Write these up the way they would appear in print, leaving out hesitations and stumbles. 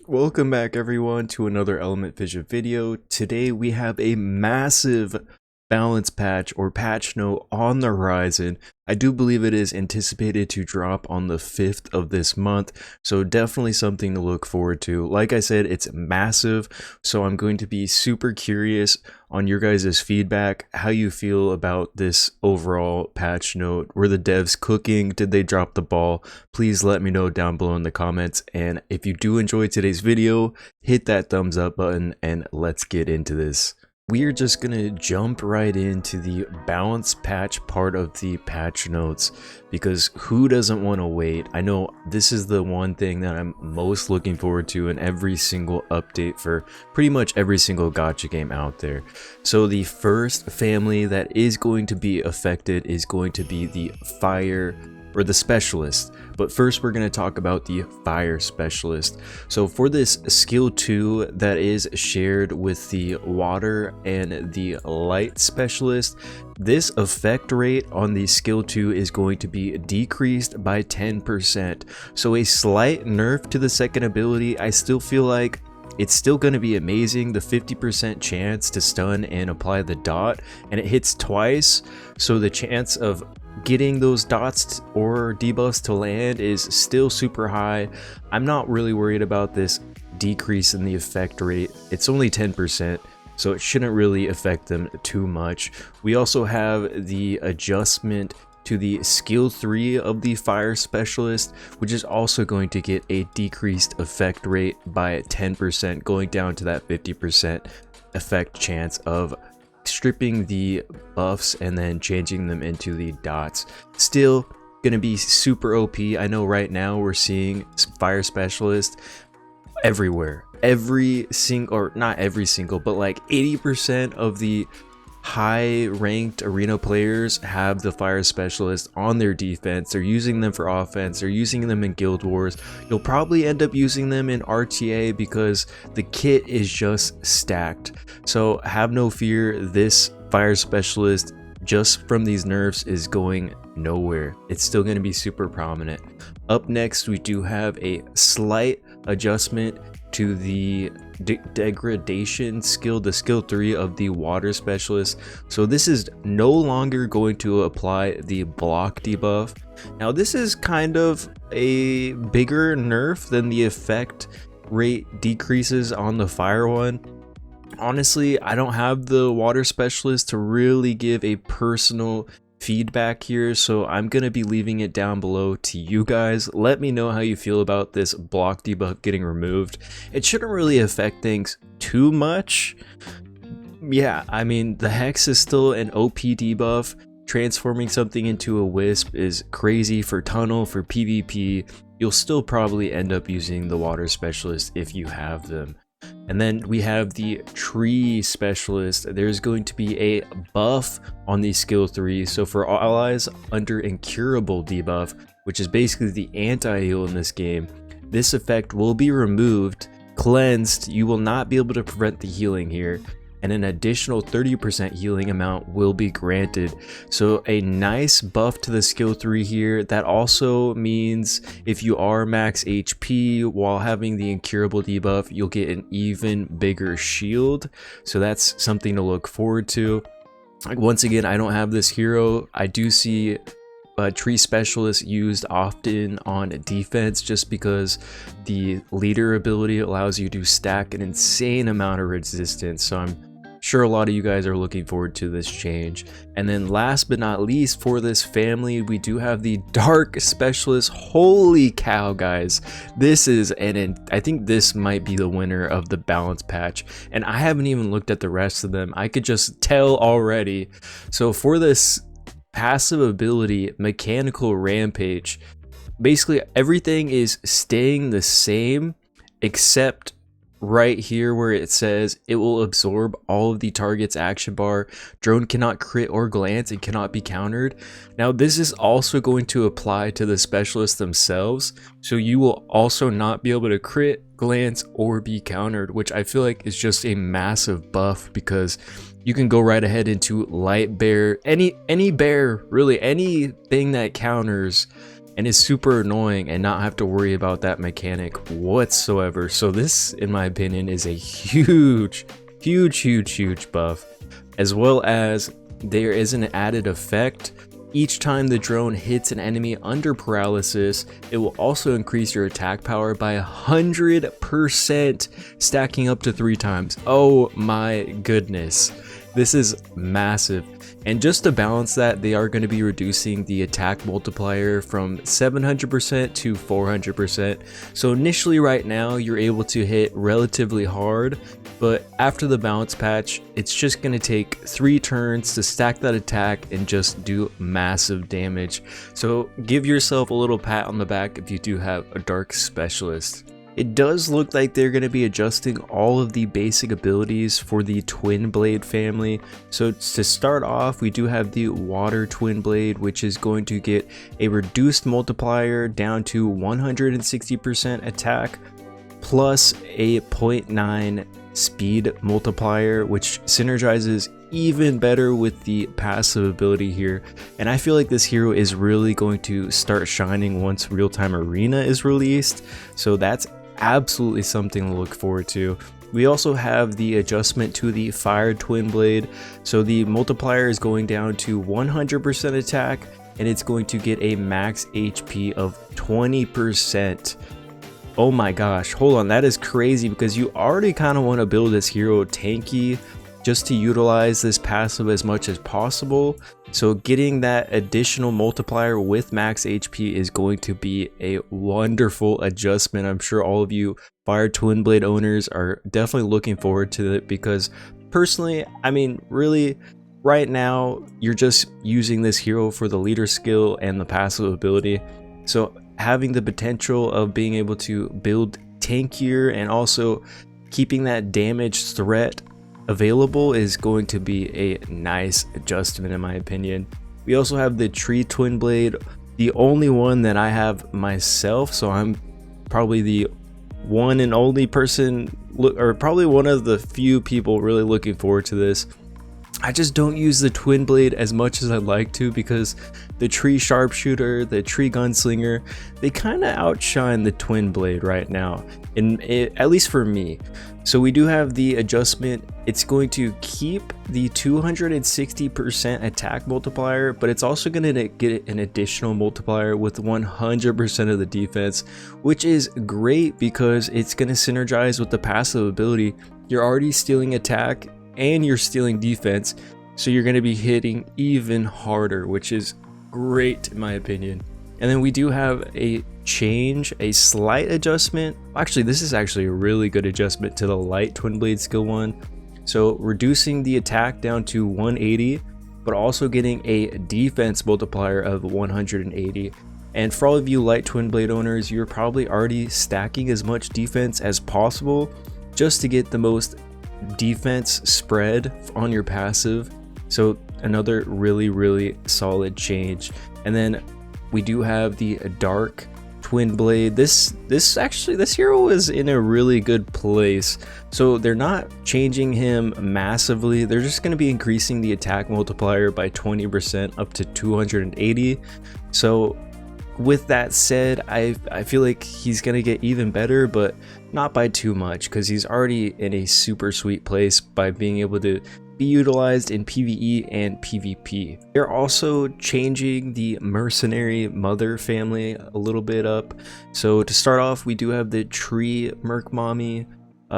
Welcome back everyone to another Element Fission video. Today we have a massive balance patch or patch note on the horizon. I do believe it is anticipated to drop on the 5th of this month, so definitely something to look forward to. Like I said, it's massive, so I'm going to be super curious on your guys' feedback, how you feel about this overall patch note. Were the devs cooking? Did they drop the ball? Please let me know down below in the comments, and if you do enjoy today's video, hit that thumbs up button and let's get into this. We are just gonna jump right into the balance patch part of the patch notes, because who doesn't want to wait? I know this is the one thing that I'm most looking forward to in every single update for pretty much every single gacha game out there. So the first family that is going to be affected is going to be the fire or the specialist. But first we're going to talk about the fire specialist. So for this skill 2 that is shared with the water and the light specialist, this effect rate on the skill 2 is going to be decreased by 10%. So a slight nerf to the second ability. I still feel like it's still going to be amazing, the 50% chance to stun and apply the dot, and it hits twice, so the chance of getting those dots or debuffs to land is still super high. I'm not really worried about this decrease in the effect rate. It's only 10%, so it shouldn't really affect them too much. We also have the adjustment to the skill 3 of the fire specialist, which is also going to get a decreased effect rate by 10%, going down to that 50% effect chance of stripping the buffs and then changing them into the dots. Still gonna be super OP. I know right now we're seeing fire specialist everywhere. Every single, or not every single, but like 80% of the high ranked arena players have the fire specialist on their defense. They're using them for offense, they're using them in guild wars. You'll probably end up using them in RTA because the kit is just stacked. So have no fear, this fire specialist just from these nerfs is going nowhere. It's still going to be super prominent. Up next we do have a slight adjustment to the degradation skill, the skill 3 of the water specialist. So this is no longer going to apply the block debuff. Now this is kind of a bigger nerf than the effect rate decreases on the fire one. Honestly, I don't have the water specialist to really give a personal feedback here, so I'm gonna be leaving it down below to you guys. Let me know how you feel about this block debuff getting removed. It shouldn't really affect things too much. Yeah, I mean, the hex is still an OP debuff. Transforming something into a wisp is crazy for tunnel, for PvP. You'll still probably end up using the water specialist if you have them. And then we have the tree specialist. There's going to be a buff on the skill 3. So for allies under incurable debuff, which is basically the anti-heal in this game, this effect will be removed, cleansed. You will not be able to prevent the healing here, and an additional 30% healing amount will be granted. So a nice buff to the skill 3 here. That also means if you are max HP while having the incurable debuff, you'll get an even bigger shield. So that's something to look forward to. Once again, I don't have this hero. I do see tree specialist used often on defense just because the leader ability allows you to stack an insane amount of resistance. So I'm sure a lot of you guys are looking forward to this change. And then last but not least, for this family, we do have the dark specialist. Holy cow, guys, this is I think this might be the winner of the balance patch, and I haven't even looked at the rest of them. I could just tell already. So for this passive ability, mechanical rampage, basically everything is staying the same except right here where it says it will absorb all of the target's action bar. Drone cannot crit or glance and cannot be countered. Now this is also going to apply to the specialists themselves, so you will also not be able to crit, glance, or be countered, which I feel like is just a massive buff, because you can go right ahead into light bear, any bear, really anything that counters and is super annoying and not have to worry about that mechanic whatsoever. So this, in my opinion, is a huge buff, as well as there is an added effect. Each time the drone hits an enemy under paralysis, it will also increase your attack power by 100%, stacking up to 3 times. Oh my goodness, this is massive. And just to balance that, they are going to be reducing the attack multiplier from 700% to 400%. So initially right now you're able to hit relatively hard, but after the balance patch, it's just going to take 3 turns to stack that attack and just do massive damage. So give yourself a little pat on the back if you do have a dark specialist. It does look like they're going to be adjusting all of the basic abilities for the Twin Blade family. So to start off, we do have the Water Twin Blade, which is going to get a reduced multiplier down to 160% attack, plus a 0.9 speed multiplier, which synergizes even better with the passive ability here. And I feel like this hero is really going to start shining once Real-Time Arena is released. So that's absolutely something to look forward to. We also have the adjustment to the Fire Twin Blade. So the multiplier is going down to 100% attack, and it's going to get a max HP of 20%. Oh my gosh, hold on, that is crazy, because you already kind of want to build this hero tanky just to utilize this passive as much as possible. So getting that additional multiplier with max HP is going to be a wonderful adjustment. I'm sure all of you Fire Twin Blade owners are definitely looking forward to it, because personally, I mean, really, right now, you're just using this hero for the leader skill and the passive ability. So having the potential of being able to build tankier and also keeping that damage threat available is going to be a nice adjustment, in my opinion. We also have the Tree Twin Blade, the only one that I have myself, so I'm probably the one and only person, or probably one of the few people really looking forward to this. I just don't use the Twin Blade as much as I'd like to, because the Tree Sharpshooter, the Tree Gunslinger, they kind of outshine the Twin Blade right now, at least for me. So we do have the adjustment. It's going to keep the 260% attack multiplier, but it's also going to get an additional multiplier with 100% of the defense, which is great because it's going to synergize with the passive ability. You're already stealing attack and you're stealing defense, so you're going to be hitting even harder, which is great in my opinion. And then we do have a slight adjustment. Actually, this is actually a really good adjustment to the Light Twin Blade skill 1. So reducing the attack down to 180, but also getting a defense multiplier of 180. And for all of you Light Twin Blade owners, you're probably already stacking as much defense as possible just to get the most defense spread on your passive. So another really solid change. And then we do have the Dark Twin Blade. This hero is in a really good place. So they're not changing him massively, they're just going to be increasing the attack multiplier by 20% up to 280. So with that said, I feel like he's going to get even better, but not by too much, because he's already in a super sweet place by being able to be utilized in PvE and PvP. They're also changing the Mercenary Mother family a little bit up. So to start off, we do have the Tree Merc Mommy.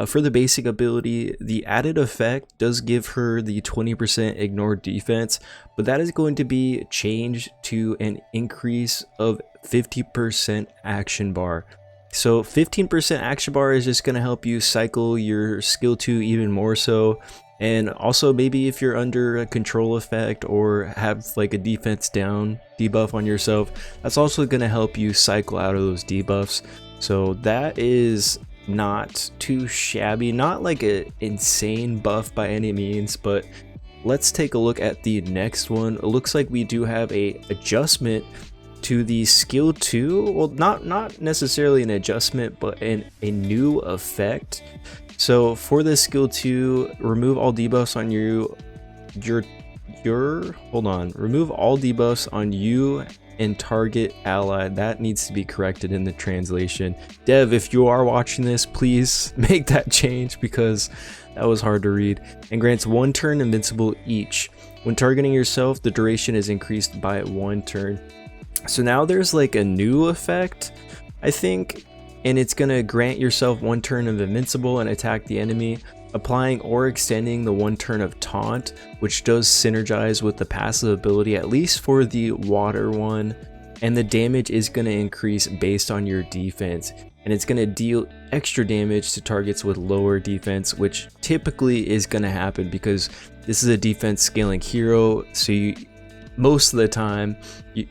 For the basic ability, the added effect does give her the 20% ignore defense, but that is going to be changed to an increase of 50% action bar. So 15% action bar is just going to help you cycle your skill 2 even more so. And also maybe if you're under a control effect or have like a defense down debuff on yourself, that's also going to help you cycle out of those debuffs. So that is not too shabby, not like an insane buff by any means, but let's take a look at the next one. It looks like we do have a adjustment to the skill 2. Well, not necessarily an adjustment, but a new effect. So for the skill 2, remove all debuffs on remove all debuffs on you and target ally. That needs to be corrected in the translation. Dev, if you are watching this, please make that change because that was hard to read. And grants 1 turn invincible each. When targeting yourself, the duration is increased by 1 turn. So now there's like a new effect, I think, and it's gonna grant yourself 1 turn of invincible and attack the enemy, applying or extending the 1 turn of taunt, which does synergize with the passive ability, at least for the water one, and the damage is going to increase based on your defense, and it's going to deal extra damage to targets with lower defense, which typically is going to happen because this is a defense scaling hero. So most of the time,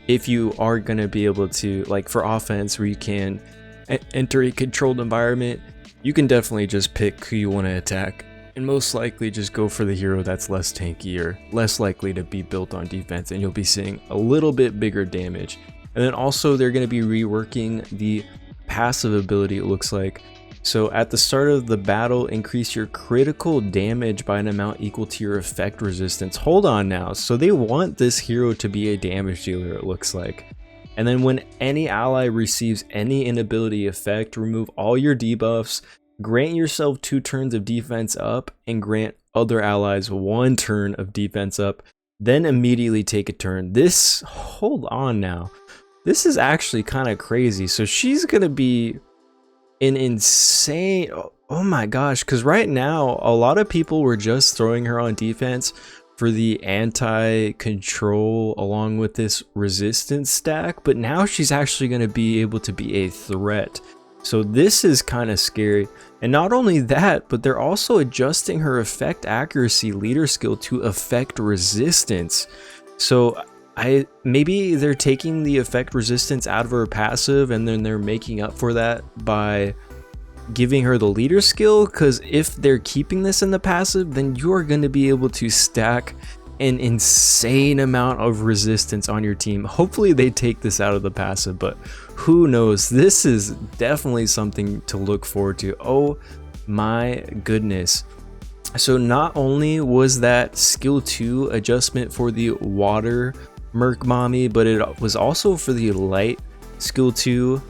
if you are going to be able to, like for offense where you can enter a controlled environment, you can definitely just pick who you want to attack and most likely just go for the hero that's less tanky or less likely to be built on defense, and you'll be seeing a little bit bigger damage. And then also they're going to be reworking the passive ability, it looks like. So at the start of the battle, increase your critical damage by an amount equal to your effect resistance. Hold on now, so they want this hero to be a damage dealer, it looks like. And then when any ally receives any inability effect, remove all your debuffs, grant yourself 2 turns of defense up, and grant other allies 1 turn of defense up, then immediately take a turn. This, hold on now, this is actually kind of crazy. So she's gonna be an insane, oh my gosh, because right now a lot of people were just throwing her on defense for the anti-control along with this resistance stack, but now she's actually going to be able to be a threat. So this is kind of scary. And not only that, but they're also adjusting her effect accuracy leader skill to effect resistance. So maybe they're taking the effect resistance out of her passive and then they're making up for that by giving her the leader skill, because if they're keeping this in the passive, then you are going to be able to stack an insane amount of resistance on your team. Hopefully they take this out of the passive, but who knows? This is definitely something to look forward to. Oh my goodness. So not only was that skill 2 adjustment for the water merc mommy, but it was also for the light skill 2.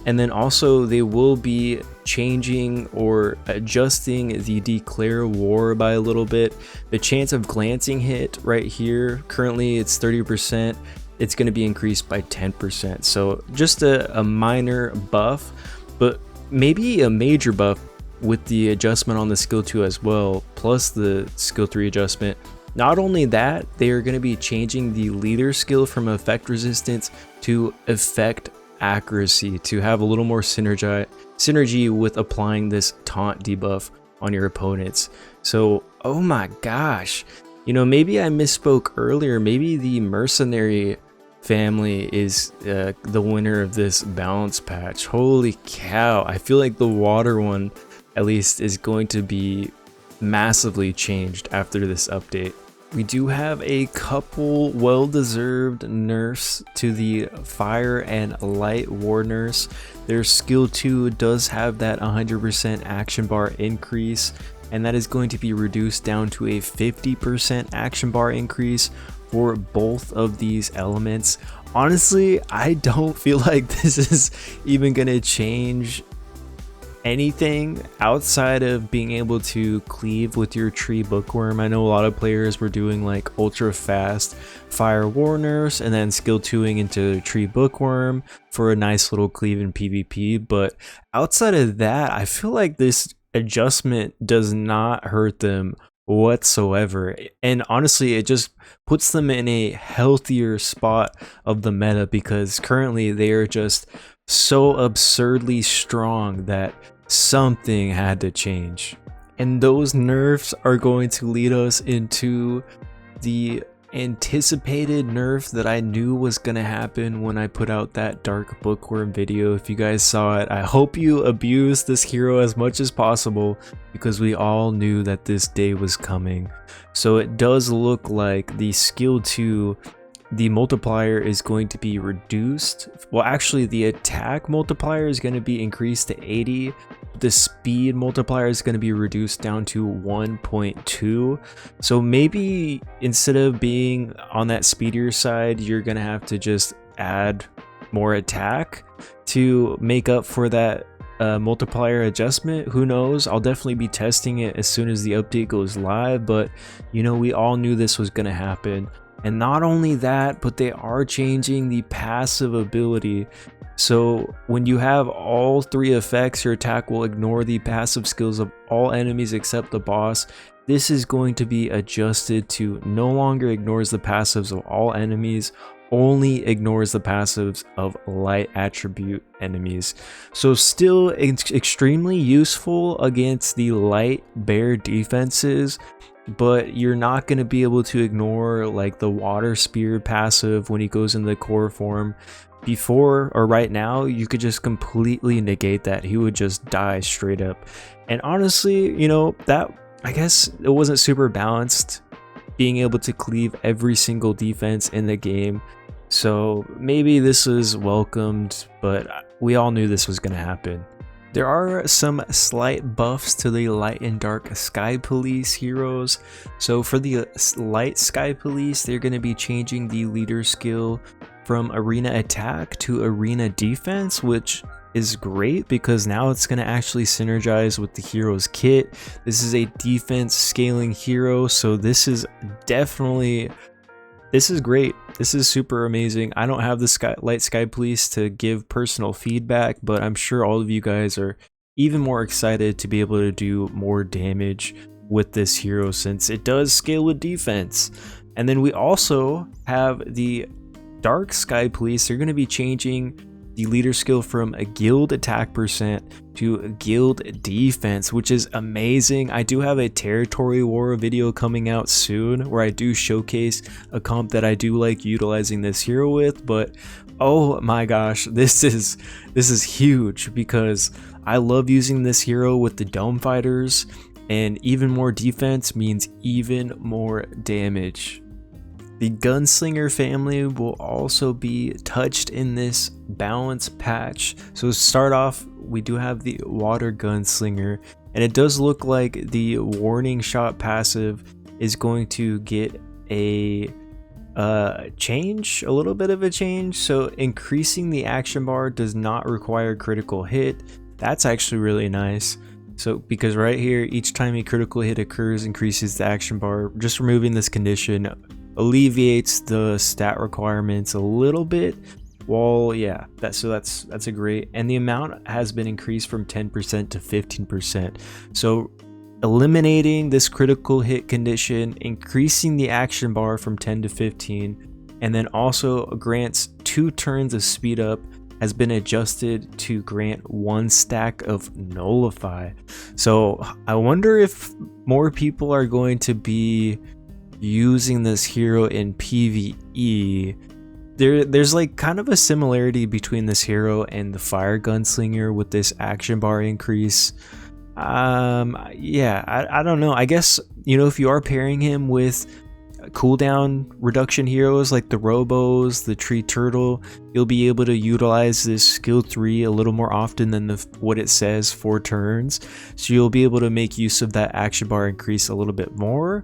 And then also they will be changing or adjusting the declare war by a little bit. The chance of glancing hit right here, currently it's 30%. It's going to be increased by 10%. So just a minor buff, but maybe a major buff with the adjustment on the skill 2 as well, plus the skill 3 adjustment. Not only that, they are going to be changing the leader skill from effect resistance to effect accuracy to have a little more synergy with applying this taunt debuff on your opponents. So, oh my gosh, you know, maybe I misspoke earlier. Maybe the Mercenary family is the winner of this balance patch. Holy cow, I feel like the water one at least is going to be massively changed after this update. We do have a couple well-deserved nerfs to the fire and light war nerfs. Their skill 2 does have that 100% action bar increase, and that is going to be reduced down to a 50% action bar increase for both of these elements. Honestly, I don't feel like this is even going to change anything outside of being able to cleave with your tree bookworm. I know a lot of players were doing like ultra fast fire war nerfs and then skill 2ing into tree bookworm for a nice little cleave in PvP, but outside of that, I feel like this adjustment does not hurt them whatsoever, and honestly it just puts them in a healthier spot of the meta, because currently they are just so absurdly strong that something had to change. And those nerfs are going to lead us into the anticipated nerf that I knew was gonna happen when I put out that dark bookworm video. If you guys saw it, I hope you abused this hero as much as possible, because we all knew that this day was coming. So it does look like the skill 2, the multiplier is going to be reduced. Well, actually the attack multiplier is going to be increased to 80. The speed multiplier is going to be reduced down to 1.2. So maybe instead of being on that speedier side, you're going to have to just add more attack to make up for that multiplier adjustment. Who knows? I'll definitely be testing it as soon as the update goes live, but you know, we all knew this was going to happen. And not only that, but they are changing the passive ability. So when you have all 3 effects, your attack will ignore the passive skills of all enemies except the boss. This is going to be adjusted to no longer ignores the passives of all enemies, only ignores the passives of light attribute enemies. So still extremely useful against the light bear defenses, but you're not going to be able to ignore like the water spear passive when he goes in the core form. Before or right now, you could just completely negate that. He would just die straight up. And honestly, you know, that I guess it wasn't super balanced, being able to cleave every single defense in the game. So maybe this was welcomed, but we all knew this was going to happen. There are some slight buffs to the light and dark sky police heroes. So for the light sky police, they're going to be changing the leader skill from arena attack to arena defense, which is great because now it's going to actually synergize with the hero's kit. This is a defense scaling hero, so this is great. This is super amazing. I don't have the light sky police to give personal feedback, but I'm sure all of you guys are even more excited to be able to do more damage with this hero since it does scale with defense. And then we also have the dark sky police. They're going to be changing the leader skill from a guild attack percent to a guild defense, which is amazing. I do have a territory war video coming out soon where I do showcase a comp that I do like utilizing this hero with, but oh my gosh, this is huge because I love using this hero with the dome fighters, and even more defense means even more damage. The gunslinger family will also be touched in this balance patch. So to start off, we do have the water gunslinger, and it does look like the warning shot passive is going to get a change, a little bit of a change. So increasing the action bar does not require critical hit. That's actually really nice. So because right here, each time a critical hit occurs, increases the action bar. Just removing this condition alleviates the stat requirements a little bit. Well, yeah, that's a great, and the amount has been increased from 10% to 15%. So eliminating this critical hit condition, increasing the action bar from 10 to 15, and then also grants 2 turns of speed up, has been adjusted to grant 1 stack of nullify. So I wonder if more people are going to be using this hero in PvE. There's like kind of a similarity between this hero and the fire gunslinger with this action bar increase. Yeah, I don't know. I guess, you know, if you are pairing him with cooldown reduction heroes like the robos, the tree turtle, you'll be able to utilize this skill 3 a little more often than what it says 4 turns. So you'll be able to make use of that action bar increase a little bit more,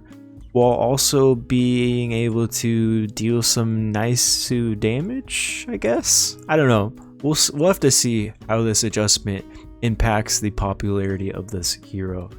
while also being able to deal some nice damage, I guess. I don't know. We'll have to see how this adjustment impacts the popularity of this hero.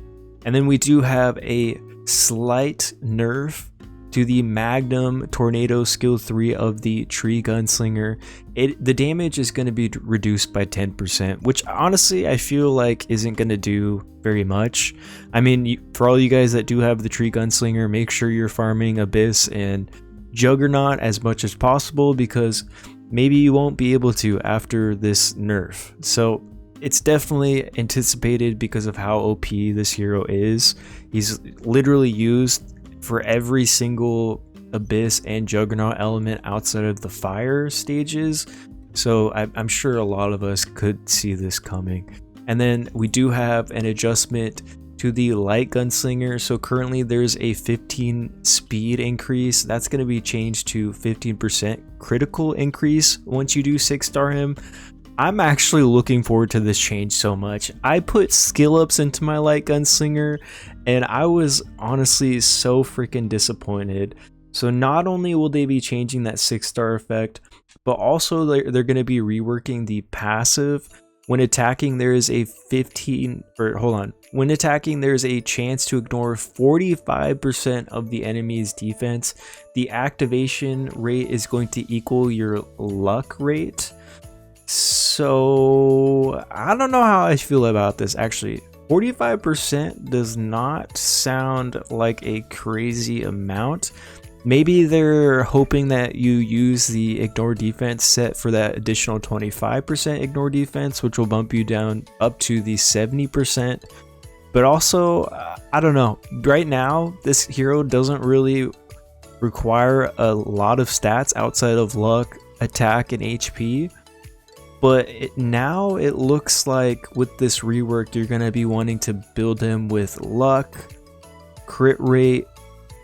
And then we do have a slight nerf to the Magnum Tornado skill 3 of the Tree Gunslinger. The damage is going to be reduced by 10%, which honestly I feel like isn't going to do very much. I mean, for all you guys that do have the Tree Gunslinger, make sure you're farming Abyss and Juggernaut as much as possible, because maybe you won't be able to after this nerf. So it's definitely anticipated because of how OP this hero is. He's literally used for every single Abyss and Juggernaut element outside of the fire stages. So I'm sure a lot of us could see this coming. And then we do have an adjustment to the light gunslinger. So currently there's a 15 speed increase. That's going to be changed to 15% critical increase once you do 6-star him. I'm actually looking forward to this change so much. I put skill ups into my light gunslinger and I was honestly so freaking disappointed. So not only will they be changing that 6-star effect, but also they're going to be reworking the passive. When attacking, there is a when attacking, there's a chance to ignore 45% of the enemy's defense. The activation rate is going to equal your luck rate. So I don't know how I feel about this actually. 45% does not sound like a crazy amount. Maybe they're hoping that you use the ignore defense set for that additional 25% ignore defense, which will bump you down up to the 70%. But also, I don't know. Right now, this hero doesn't really require a lot of stats outside of luck, attack, and HP. But now it looks like with this rework, you're going to be wanting to build him with luck, crit rate,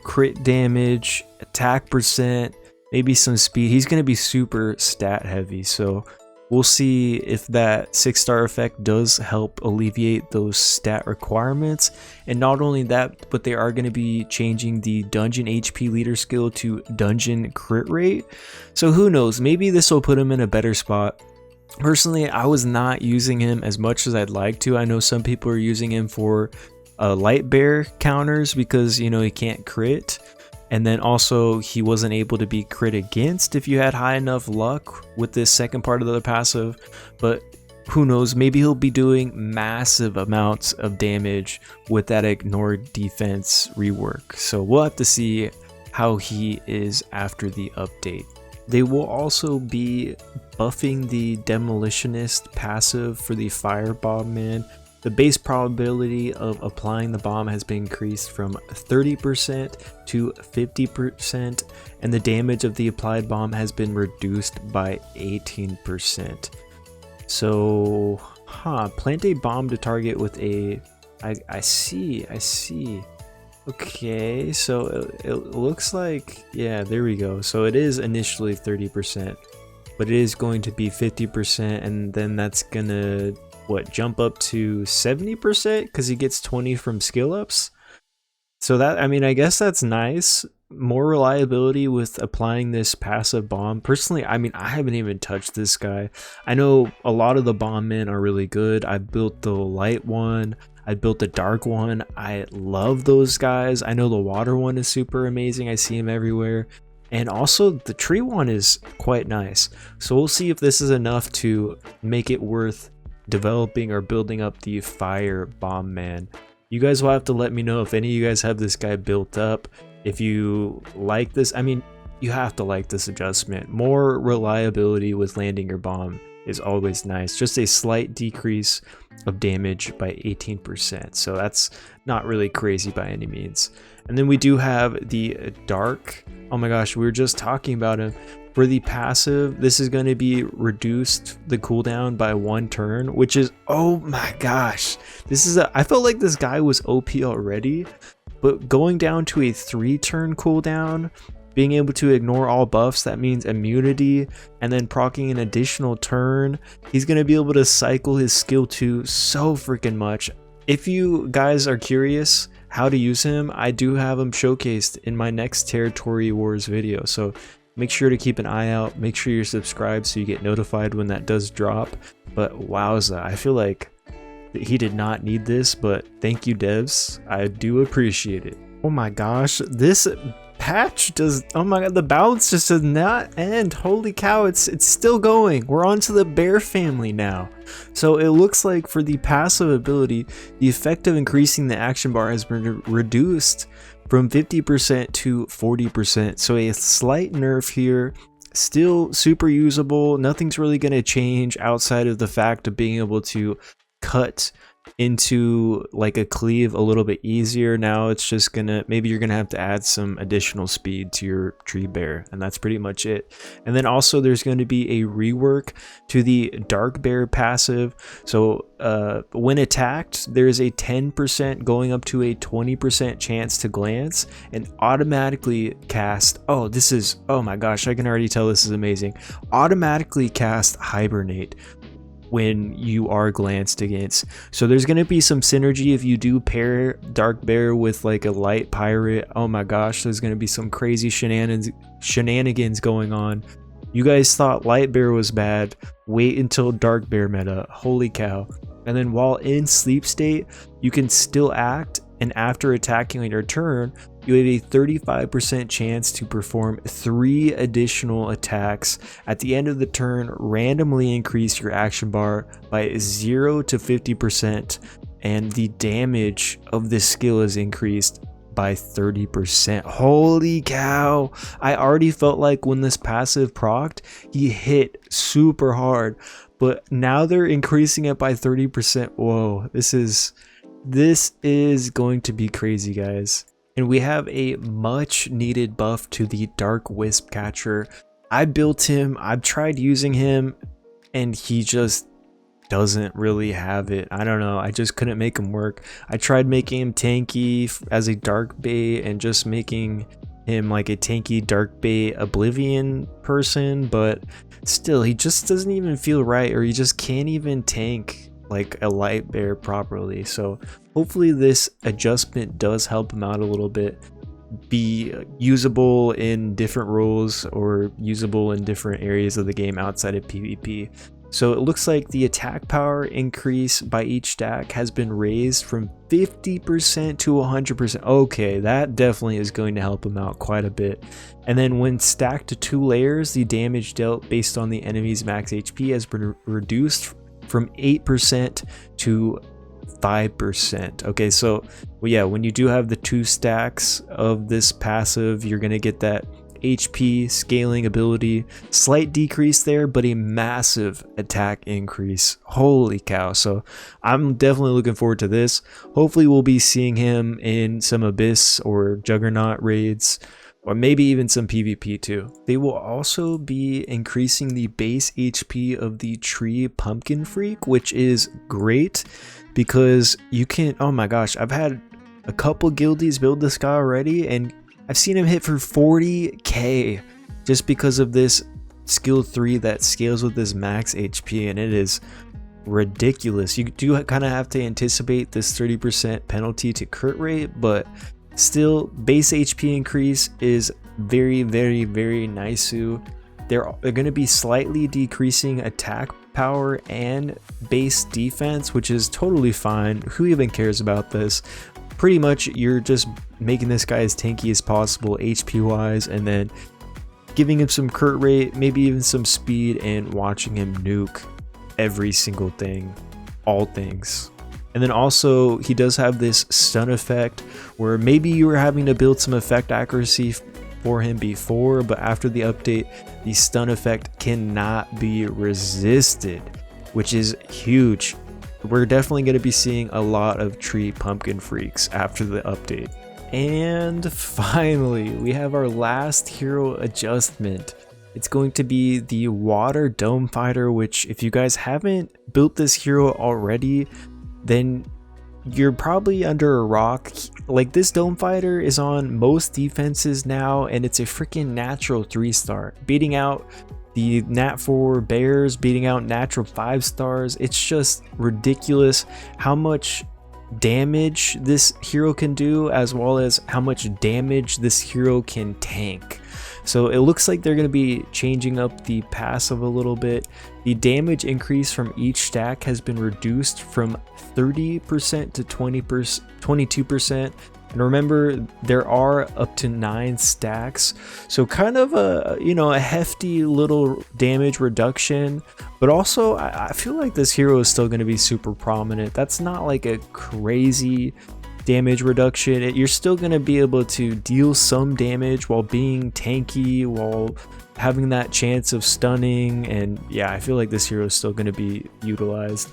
crit damage, attack percent, maybe some speed. He's going to be super stat heavy, so we'll see if that 6-star effect does help alleviate those stat requirements. And not only that, but they are going to be changing the dungeon HP leader skill to dungeon crit rate. So who knows, maybe this will put him in a better spot. Personally, I was not using him as much as I'd like to. I know some people are using him for light bear counters because, you know, he can't crit, and then also he wasn't able to be crit against if you had high enough luck with this second part of the passive. But who knows, maybe he'll be doing massive amounts of damage with that ignore defense rework, so we'll have to see how he is after the update. They will also be buffing the Demolitionist passive for the Firebomb Man. The base probability of applying the bomb has been increased from 30% to 50%, and the damage of the applied bomb has been reduced by 18%. So, plant a bomb to target with a... I see. Okay, so it looks like, yeah, there we go. So it is initially 30%, but it is going to be 50%, and then that's gonna, jump up to 70% because he gets 20 from skill ups. So that, I mean, I guess that's nice. More reliability with applying this passive bomb. Personally, I mean, I haven't even touched this guy. I know a lot of the bomb men are really good. I built the light one. I built the dark one. I love those guys. I know the water one is super amazing. I see him everywhere. And also the tree one is quite nice. So we'll see if this is enough to make it worth developing or building up the fire bomb man. You guys will have to let me know if any of you guys have this guy built up. If you like this, I mean, you have to like this adjustment. More reliability with landing your bomb is always nice. Just a slight decrease of damage by 18%. So that's not really crazy by any means. And then we do have the dark. Oh my gosh, we were just talking about him. For the passive, this is going to be reduced the cooldown by 1 turn, which is, oh my gosh, this is I felt like this guy was OP already, but going down to a 3-turn cooldown, being able to ignore all buffs, that means immunity, and then proccing an additional turn, he's going to be able to cycle his skill 2 so freaking much. If you guys are curious how to use him, I do have him showcased in my next Territory Wars video, so make sure to keep an eye out. Make sure you're subscribed so you get notified when that does drop. But wowza, I feel like he did not need this, but thank you devs, I do appreciate it. Oh my gosh, this patch does, oh my god, the balance just does not end. Holy cow, it's still going. We're on to the bear family now. So it looks like for the passive ability, the effect of increasing the action bar has been reduced from 50% to 40%. So a slight nerf here. Still super usable. Nothing's really going to change outside of the fact of being able to cut into like a cleave a little bit easier. Now it's just gonna, maybe you're gonna have to add some additional speed to your tree bear, and that's pretty much it. And then also there's going to be a rework to the dark bear passive. So when attacked, there's a 10% going up to a 20% chance to glance and automatically cast, oh my gosh, I can already tell this is amazing, automatically cast hibernate when you are glanced against. So there's going to be some synergy if you do pair dark bear with like a light pirate. Oh my gosh, there's going to be some crazy shenanigans going on. You guys thought light bear was bad, wait until dark bear meta, holy cow. And then while in sleep state, you can still act, and after attacking on your turn, you have a 35% chance to perform 3 additional attacks. At the end of the turn, randomly increase your action bar by 0 to 50%, and the damage of this skill is increased by 30%. Holy cow! I already felt like when this passive procced, he hit super hard, but now they're increasing it by 30%. Whoa, this is going to be crazy, guys. And we have a much needed buff to the Darkwisp catcher. I built him, I've tried using him, and he just doesn't really have it. I don't know, I just couldn't make him work. I tried making him tanky as a dark bait and just making him like a tanky dark bait oblivion person, but still he just doesn't even feel right, or he just can't even tank like a light bear properly. So hopefully this adjustment does help him out a little bit, be usable in different roles or usable in different areas of the game outside of PvP. So it looks like the attack power increase by each stack has been raised from 50% to 100%. Okay, that definitely is going to help him out quite a bit. And then when stacked to 2 layers, the damage dealt based on the enemy's max HP has been reduced from 8% to 5%. Okay, so well, yeah, when you do have the 2 stacks of this passive, you're gonna get that HP scaling ability, slight decrease there, but a massive attack increase. Holy cow. So I'm definitely looking forward to this. Hopefully we'll be seeing him in some Abyss or Juggernaut raids, or maybe even some PvP too. They will also be increasing the base HP of the tree pumpkin freak, which is great because you can, oh my gosh, I've had a couple guildies build this guy already, and I've seen him hit for 40k just because of this skill 3 that scales with his max HP, and it is ridiculous. You do kind of have to anticipate this 30% penalty to crit rate, but still base HP increase is very nice. They're going to be slightly decreasing attack power and base defense, which is totally fine. Who even cares about this? Pretty much you're just making this guy as tanky as possible HP wise, and then giving him some crit rate, maybe even some speed, and watching him nuke every single thing, all things. And then also he does have this stun effect where maybe you were having to build some effect accuracy for him before, but after the update the stun effect cannot be resisted, which is huge. We're definitely going to be seeing a lot of tree pumpkin freaks after the update. And finally, we have our last hero adjustment. It's going to be the water dome fighter, which if you guys haven't built this hero already, then you're probably under a rock. Like, this dome fighter is on most defenses now, and it's a freaking natural 3-star, beating out the nat 4 bears, beating out natural 5 stars. It's just ridiculous how much damage this hero can do, as well as how much damage this hero can tank. So it looks like they're going to be changing up the passive a little bit. The damage increase from each stack has been reduced from 30% to 22%. And remember, there are up to 9 stacks, so kind of a, you know, a hefty little damage reduction. But also I feel like this hero is still going to be super prominent. That's not like a crazy damage reduction. You're still going to be able to deal some damage while being tanky, while having that chance of stunning. And yeah, I feel like this hero is still going to be utilized.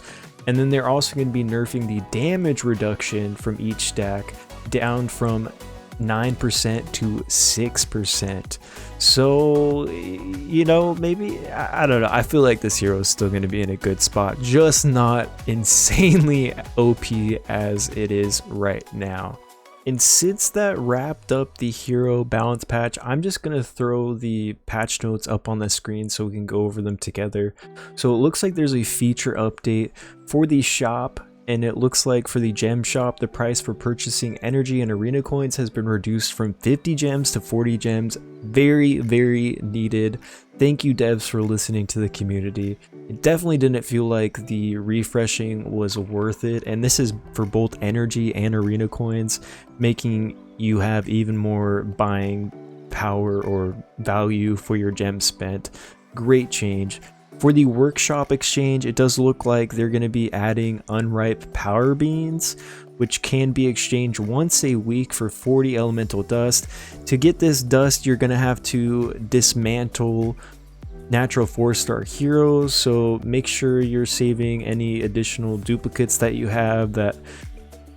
And then they're also going to be nerfing the damage reduction from each stack down from 9% to 6%. So, you know, maybe, I don't know, I feel like this hero is still going to be in a good spot, just not insanely OP as it is right now. And since that wrapped up the hero balance patch, I'm just going to throw the patch notes up on the screen so we can go over them together. So it looks like there's a feature update for the shop, and it looks like for the gem shop, the price for purchasing energy and arena coins has been reduced from 50 gems to 40 gems. Very, very needed. Thank you, devs, for listening to the community. It definitely didn't feel like the refreshing was worth it, and this is for both energy and arena coins, making you have even more buying power or value for your gems spent. Great change. For the workshop exchange, it does look like they're going to be adding unripe power beans, which can be exchanged once a week for 40 elemental dust. To get this dust, you're going to have to dismantle natural 4-star heroes, so make sure you're saving any additional duplicates that you have that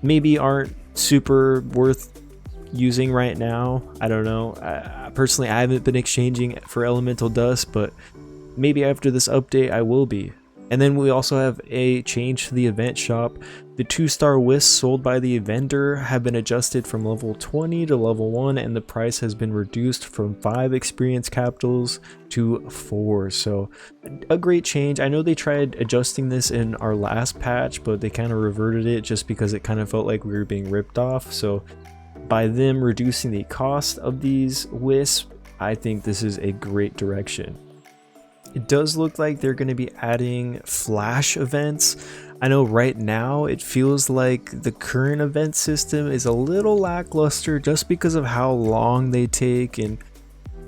maybe aren't super worth using right now. I don't know. Personally, I haven't been exchanging for elemental dust, but maybe after this update I will be. And then we also have a change to the event shop. The 2-star wisps sold by the vendor have been adjusted from level 20 to level 1, and the price has been reduced from 5 experience capitals to 4. So a great change. I know they tried adjusting this in our last patch, but they kind of reverted it just because it kind of felt like we were being ripped off. So by them reducing the cost of these wisps, I think this is a great direction. It does look like they're going to be adding flash events. I know right now it feels like the current event system is a little lackluster just because of how long they take and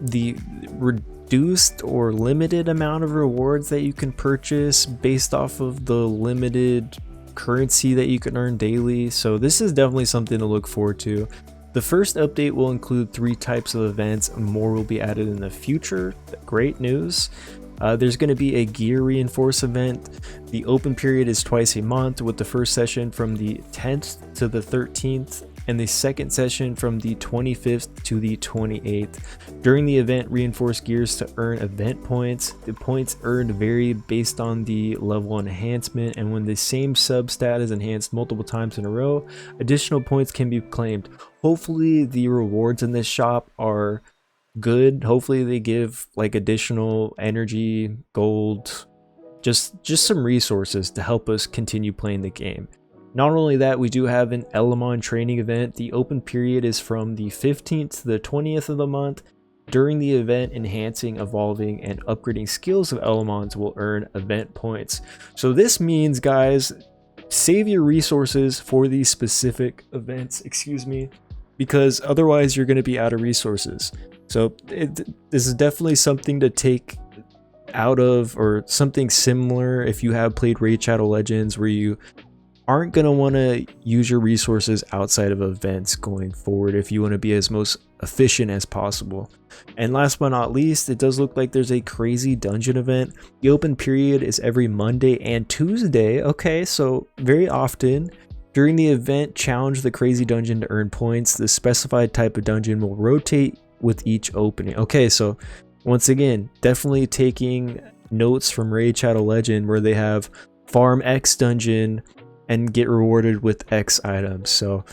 the reduced or limited amount of rewards that you can purchase based off of the limited currency that you can earn daily. So this is definitely something to look forward to. The first update will include 3 types of events. More will be added in the future. Great news. There's going to be a gear reinforce event. The open period is twice a month, with the first session from the 10th to the 13th and the second session from the 25th to the 28th. During the event, reinforce gears to earn event points. The points earned vary based on the level enhancement, and when the same substat is enhanced multiple times in a row, additional points can be claimed. Hopefully the rewards in this shop are good. Hopefully they give like additional energy, gold, just some resources to help us continue playing the game. Not only that, we do have an Elamon training event. The open period is from the 15th to the 20th of the month. During the event, enhancing, evolving, and upgrading skills of Elamons will earn event points. So this means, guys, save your resources for these specific events, because otherwise you're going to be out of resources. So this is definitely something to take out of, or something similar if you have played Raid Shadow Legends, where you aren't going to want to use your resources outside of events going forward if you want to be as most efficient as possible. And last but not least, it does look like there's a crazy dungeon event. The open period is every Monday and Tuesday. Okay, so very often. During the event, challenge the crazy dungeon to earn points. The specified type of dungeon will rotate with each opening. Okay, so once again, definitely taking notes from Raid Shadow Legend, where they have farm X dungeon and get rewarded with X items. So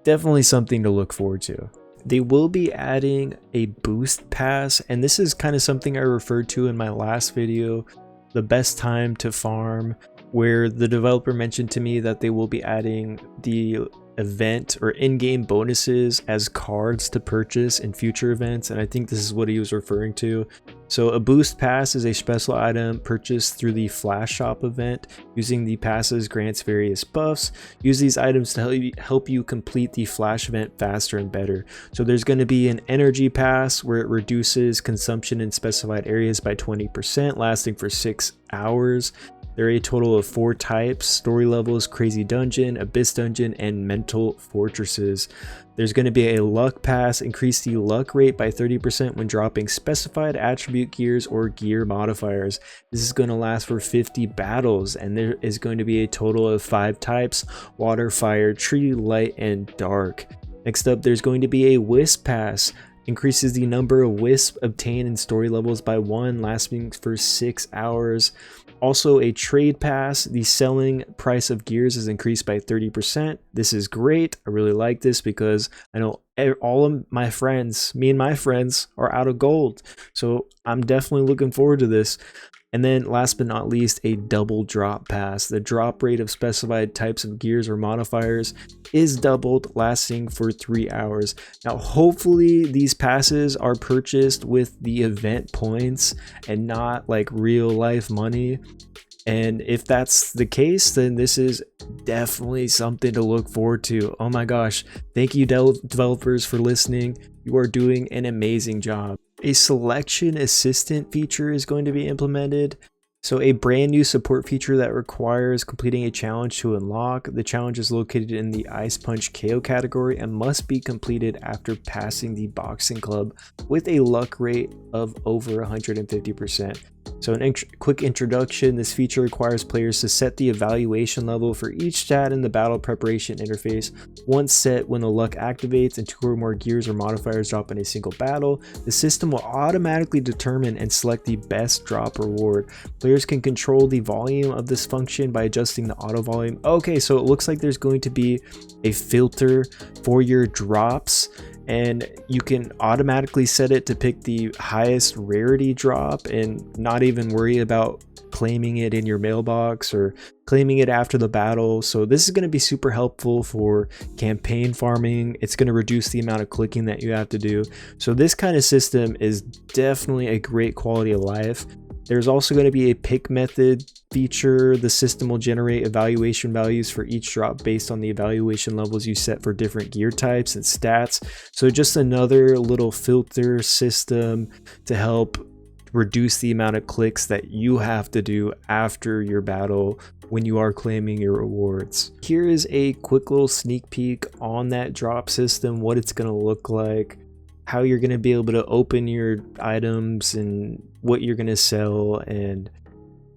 definitely something to look forward to. They will be adding a boost pass, and this is kind of something I referred to in my last video, the best time to farm, where the developer mentioned to me that they will be adding the event or in-game bonuses as cards to purchase in future events, and I think this is what he was referring to. So a boost pass is a special item purchased through the flash shop event. Using the passes grants various buffs. Use these items to help you complete the flash event faster and better. So there's going to be an energy pass where it reduces consumption in specified areas by 20%, lasting for 6 hours. There are a total of 4 types: story levels, crazy dungeon, abyss dungeon, and mental fortresses. There's going to be a luck pass. Increase the luck rate by 30% when dropping specified attribute gears or gear modifiers. This is going to last for 50 battles, and there is going to be a total of 5 types: water, fire, tree, light, and dark. Next up, there's going to be a wisp pass. Increases the number of wisps obtained in story levels by 1, lasting for 6 hours. Also a trade pass. The selling price of gears is increased by 30%. This is great. I really like this because I know all of my friends, me and my friends, are out of gold. So I'm definitely looking forward to this. And then last but not least, a double drop pass. The drop rate of specified types of gears or modifiers is doubled, lasting for 3 hours. Now, hopefully these passes are purchased with the event points and not like real life money. And if that's the case, then this is definitely something to look forward to. Oh my gosh, thank you developers for listening. You are doing an amazing job. A selection assistant feature is going to be implemented. So a brand new support feature that requires completing a challenge to unlock. The challenge is located in the Ice Punch KO category and must be completed after passing the boxing club with a luck rate of over 150%. So an quick introduction, this feature requires players to set the evaluation level for each stat in the battle preparation interface. Once set, when the luck activates and 2 or more gears or modifiers drop in a single battle, the system will automatically determine and select the best drop reward. Players can control the volume of this function by adjusting the auto volume. Okay, so it looks like there's going to be a filter for your drops, and you can automatically set it to pick the highest rarity drop and not even worry about claiming it in your mailbox or claiming it after the battle. So this is going to be super helpful for campaign farming. It's going to reduce the amount of clicking that you have to do. So this kind of system is definitely a great quality of life. There's also going to be a pick method feature. The system will generate evaluation values for each drop based on the evaluation levels you set for different gear types and stats. So just another little filter system to help reduce the amount of clicks that you have to do after your battle when you are claiming your rewards. Here is a quick little sneak peek on that drop system, what it's going to look like, how you're going to be able to open your items and what you're going to sell. And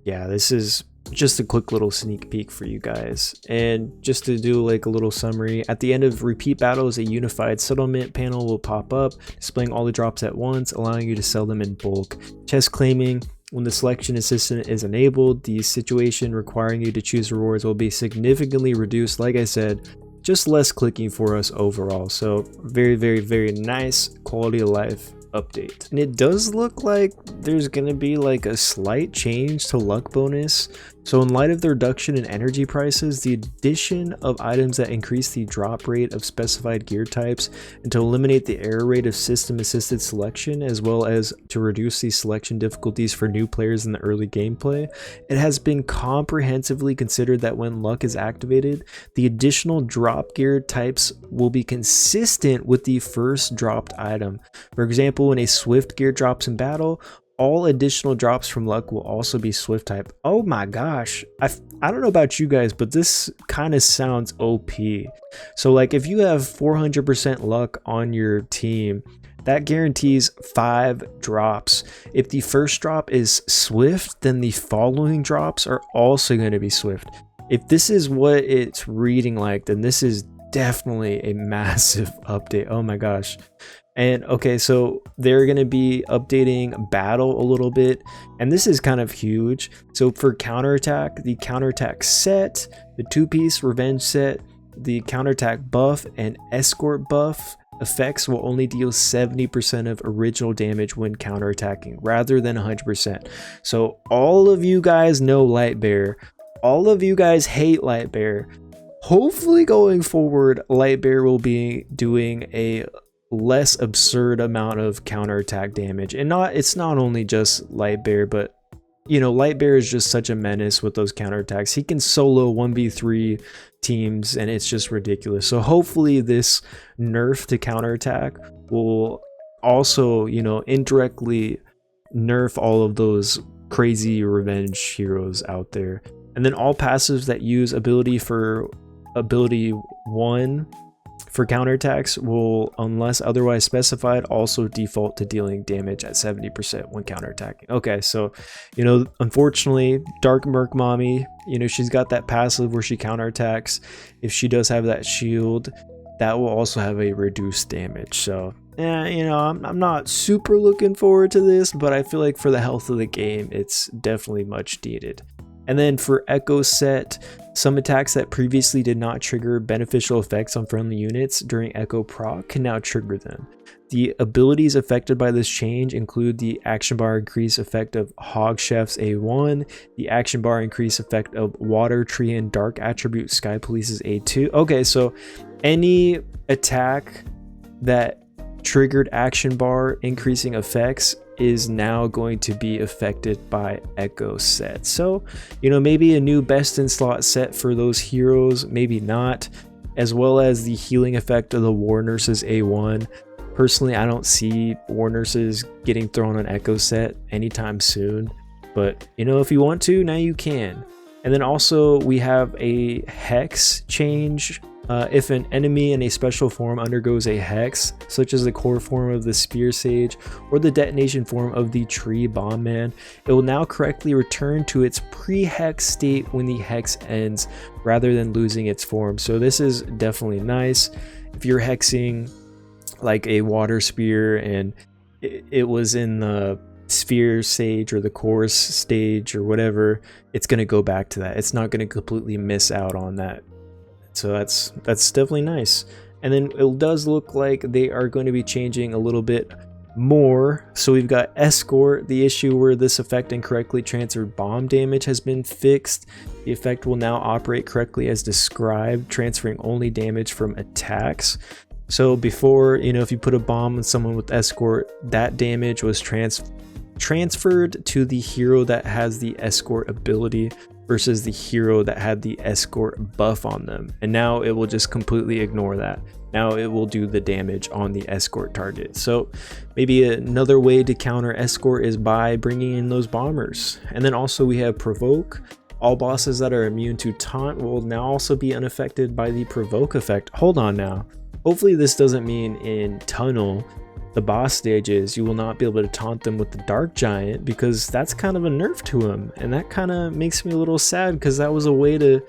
yeah, this is just a quick little sneak peek for you guys. And just to do like a little summary, at the end of repeat battles, a unified settlement panel will pop up, displaying all the drops at once, allowing you to sell them in bulk. Chest claiming, when the selection assistant is enabled, the situation requiring you to choose rewards will be significantly reduced. Like I said, just less clicking for us overall. So very, very, very nice quality of life update. And it does look like there's gonna be like a slight change to luck bonus. So in light of the reduction in energy prices, the addition of items that increase the drop rate of specified gear types, and to eliminate the error rate of system assisted selection, as well as to reduce the selection difficulties for new players in the early gameplay, it has been comprehensively considered that when luck is activated, the additional drop gear types will be consistent with the first dropped item. For example, when a swift gear drops in battle, all additional drops from luck will also be swift type. Oh my gosh, I don't know about you guys, but this kind of sounds OP. So like if you have 400% luck on your team, that guarantees 5 drops. If the first drop is swift, then the following drops are also going to be swift. If this is what it's reading like, then this is definitely a massive update. Oh my gosh. And okay, so they're going to be updating battle a little bit, and this is kind of huge. So for counterattack, the counterattack set, the 2-piece revenge set, the counterattack buff and escort buff effects will only deal 70% of original damage when counterattacking rather than 100%. So all of you guys know Lightbearer. All of you guys hate Lightbearer. Hopefully going forward, Lightbearer will be doing a less absurd amount of counterattack damage. And it's not only just Lightbearer, but you know, Lightbearer is just such a menace with those counterattacks. He can solo 1v3 teams and it's just ridiculous. So hopefully this nerf to counterattack will also, you know, indirectly nerf all of those crazy revenge heroes out there. And then all passives that use ability 1 for counterattacks will, unless otherwise specified, also default to dealing damage at 70% when counterattacking. Okay, so, you know, unfortunately, Dark Merc Mommy, you know, she's got that passive where she counterattacks. If she does have that shield, that will also have a reduced damage. So, yeah, you know, I'm not super looking forward to this, but I feel like for the health of the game, it's definitely much needed. And then for Echo Set, some attacks that previously did not trigger beneficial effects on friendly units during Echo Proc can now trigger them. The abilities affected by this change include the action bar increase effect of Hog Chef's A1, the action bar increase effect of Water, Tree, and Dark attribute Sky Police's A2. Okay, so any attack that triggered action bar increasing effects is now going to be affected by Echo Set. So, maybe a new best in slot set for those heroes, maybe not, as well as the healing effect of the War Nurse's A1. Personally, I don't see War Nurses getting thrown on Echo Set anytime soon, but if you want to, now you can. And then also we have a Hex change. If an enemy in a special form undergoes a Hex, such as the core form of the Spear Sage or the detonation form of the Tree Bomb Man, it will now correctly return to its pre-Hex state when the Hex ends, rather than losing its form. So this is definitely nice. If you're hexing like a Water Spear and it was in the Sphere Sage or the Core stage or whatever, it's going to go back to that. It's not going to completely miss out on that. So that's definitely nice. And then it does look like they are going to be changing a little bit more. So we've got Escort, the issue where this effect incorrectly transferred bomb damage has been fixed. The effect will now operate correctly as described, transferring only damage from attacks. So before, if you put a bomb on someone with Escort, that damage was transferred to the hero that has the Escort ability versus the hero that had the Escort buff on them. And now it will just completely ignore that. Now it will do the damage on the Escort target. So maybe another way to counter Escort is by bringing in those bombers. And then also we have Provoke. All bosses that are immune to taunt will now also be unaffected by the Provoke effect. Hold on now. Hopefully this doesn't mean in Tunnel, the boss stages, you will not be able to taunt them with the Dark Giant, because that's kind of a nerf to him. And that kind of makes me a little sad, because that was a way to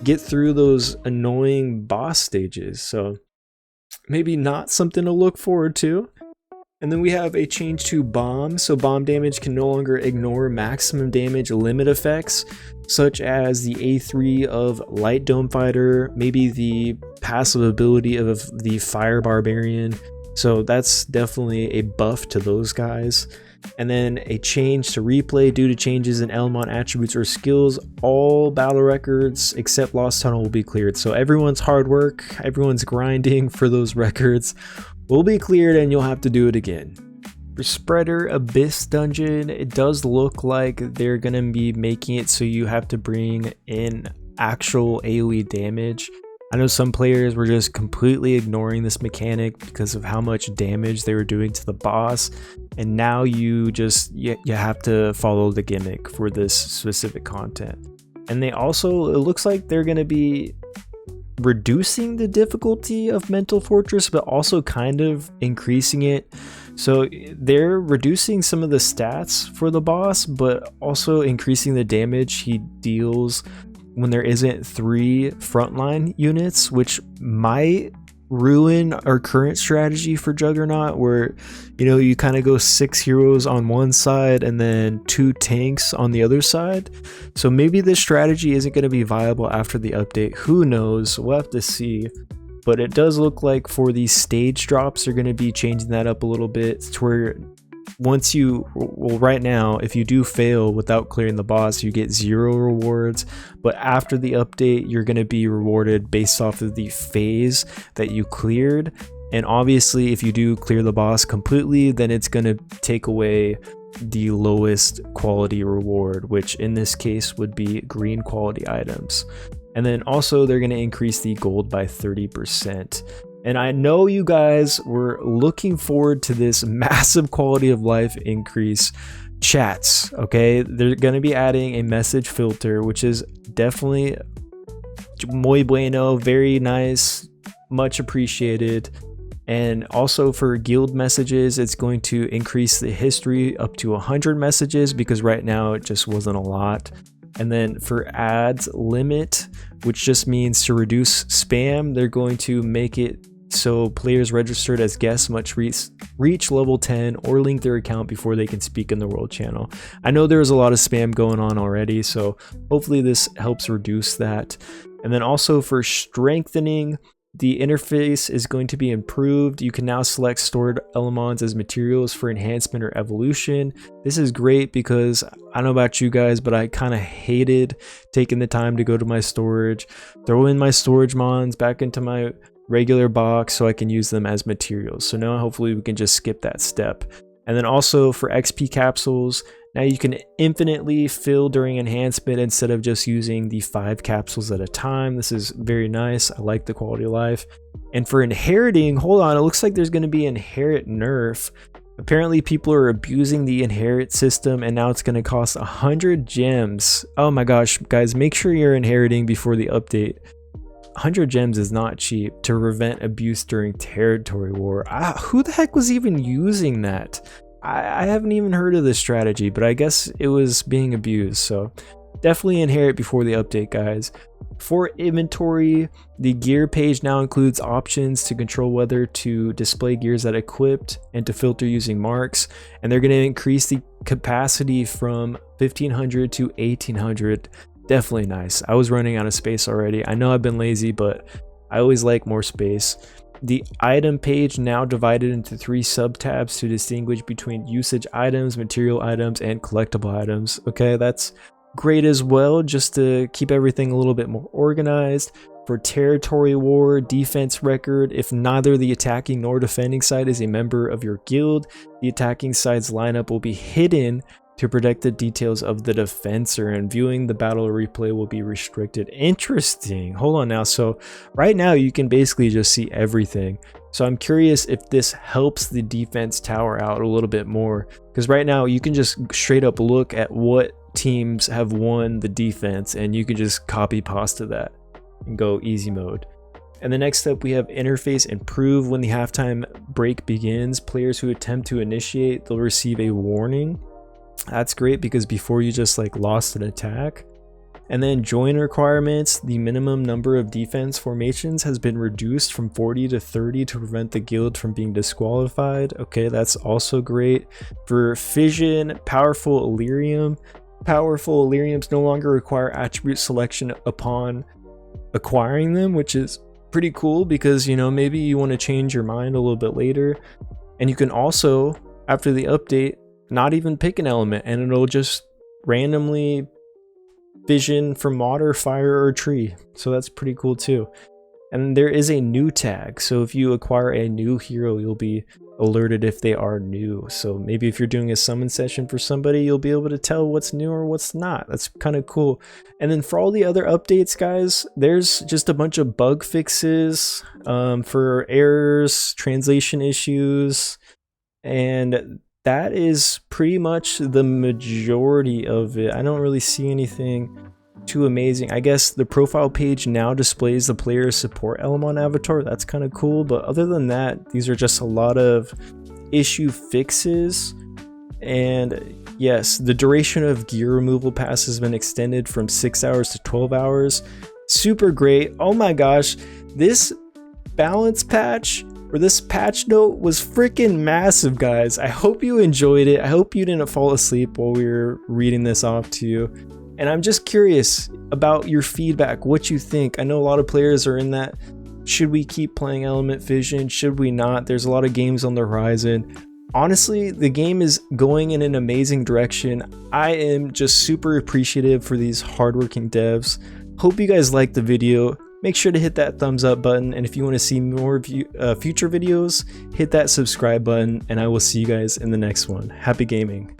get through those annoying boss stages. So maybe not something to look forward to. And then we have a change to bomb. So bomb damage can no longer ignore maximum damage limit effects, such as the A3 of Light Dome Fighter, maybe the passive ability of the Fire Barbarian. So that's definitely a buff to those guys. And then a change to replay due to changes in Elmont attributes or skills. All battle records except Lost Tunnel will be cleared. So everyone's hard work, everyone's grinding for those records will be cleared, and you'll have to do it again. For Spreader Abyss Dungeon, it does look like they're going to be making it so you have to bring in actual AoE damage. I know some players were just completely ignoring this mechanic because of how much damage they were doing to the boss, and now you have to follow the gimmick for this specific content. And it looks like they're going to be reducing the difficulty of Mental Fortress, but also kind of increasing it. So they're reducing some of the stats for the boss, but also increasing the damage he deals when there isn't 3 frontline units, which might ruin our current strategy for Juggernaut, where you kind of go 6 heroes on one side and then 2 tanks on the other side. So maybe this strategy isn't going to be viable after the update. Who knows? We'll have to see. But it does look like for these stage drops, they're going to be changing that up a little bit to where right now, if you do fail without clearing the boss, you get 0 rewards. But after the update, you're going to be rewarded based off of the phase that you cleared. And obviously, if you do clear the boss completely, then it's going to take away the lowest quality reward, which in this case would be green quality items. And then also they're going to increase the gold by 30%. And I know you guys were looking forward to this massive quality of life increase. Chats, okay? They're going to be adding a message filter, which is definitely muy bueno, very nice, much appreciated. And also for guild messages, it's going to increase the history up to 100 messages, because right now it just wasn't a lot. And then for ads limit, which just means to reduce spam, they're going to make it so players registered as guests must reach level 10 or link their account before they can speak in the world channel. I know there's a lot of spam going on already, so hopefully this helps reduce that. And then also for strengthening, the interface is going to be improved. You can now select stored elements as materials for enhancement or evolution. This is great because I don't know about you guys, but I kind of hated taking the time to go to my storage, throw in my storage mons back into my regular box so I can use them as materials. So now hopefully we can just skip that step. And then also for XP capsules, now you can infinitely fill during enhancement instead of just using the 5 capsules at a time. This is very nice. I like the quality of life. And for inheriting, hold on, it looks like there's going to be inherit nerf. Apparently people are abusing the inherit system and now it's going to cost 100 gems. Oh my gosh, guys, make sure you're inheriting before the update. 100 gems is not cheap to prevent abuse during territory war. Who the heck was even using that? I haven't even heard of this strategy, but I guess it was being abused, so definitely inherit before the update, guys. For inventory, the gear page now includes options to control whether to display gears that equipped and to filter using marks, and they're going to increase the capacity from 1500 to 1800. Definitely nice. I was running out of space already. I know I've been lazy, but I always like more space. The item page now divided into 3 sub-tabs to distinguish between usage items, material items, and collectible items. Okay, that's great as well, just to keep everything a little bit more organized. For territory war, defense record, if neither the attacking nor defending side is a member of your guild, the attacking side's lineup will be hidden to protect the details of the defensor, and viewing the battle replay will be restricted. Interesting. Hold on now. So right now you can basically just see everything. So I'm curious if this helps the defense tower out a little bit more, because right now you can just straight up look at what teams have won the defense and you can just copy pasta that and go easy mode. And the next step, we have interface improve. When the halftime break begins, players who attempt to initiate, they'll receive a warning. That's great because before you just like lost an attack. And then join requirements, the minimum number of defense formations has been reduced from 40 to 30 to prevent the guild from being disqualified. Okay, that's also great. For fission, powerful Illyrium, powerful Illyriums no longer require attribute selection upon acquiring them, which is pretty cool because, you know, maybe you want to change your mind a little bit later. And you can also, after the update, not even pick an element and it'll just randomly fission from water, fire, or tree. So that's pretty cool too. And there is a new tag, so if you acquire a new hero, you'll be alerted if they are new. So maybe if you're doing a summon session for somebody, you'll be able to tell what's new or what's not. That's kind of cool. And then for all the other updates, guys, there's just a bunch of bug fixes for errors, translation issues, and that is pretty much the majority of it. I don't really see anything too amazing. I guess the profile page now displays the player's support element avatar. That's kind of cool, but other than that, these are just a lot of issue fixes. And yes, the duration of gear removal pass has been extended from 6 hours to 12 hours. Super great. Oh my gosh, this balance patch, or this patch note, was freaking massive, guys. I hope you enjoyed it. I hope you didn't fall asleep while we were reading this off to you. And I'm just curious about your feedback, what you think. I know a lot of players are in that, should we keep playing Element Fission? Should we not? There's a lot of games on the horizon. Honestly, the game is going in an amazing direction. I am just super appreciative for these hardworking devs. Hope you guys liked the video. Make sure to hit that thumbs up button, and if you want to see more future videos, hit that subscribe button, and I will see you guys in the next one. Happy gaming.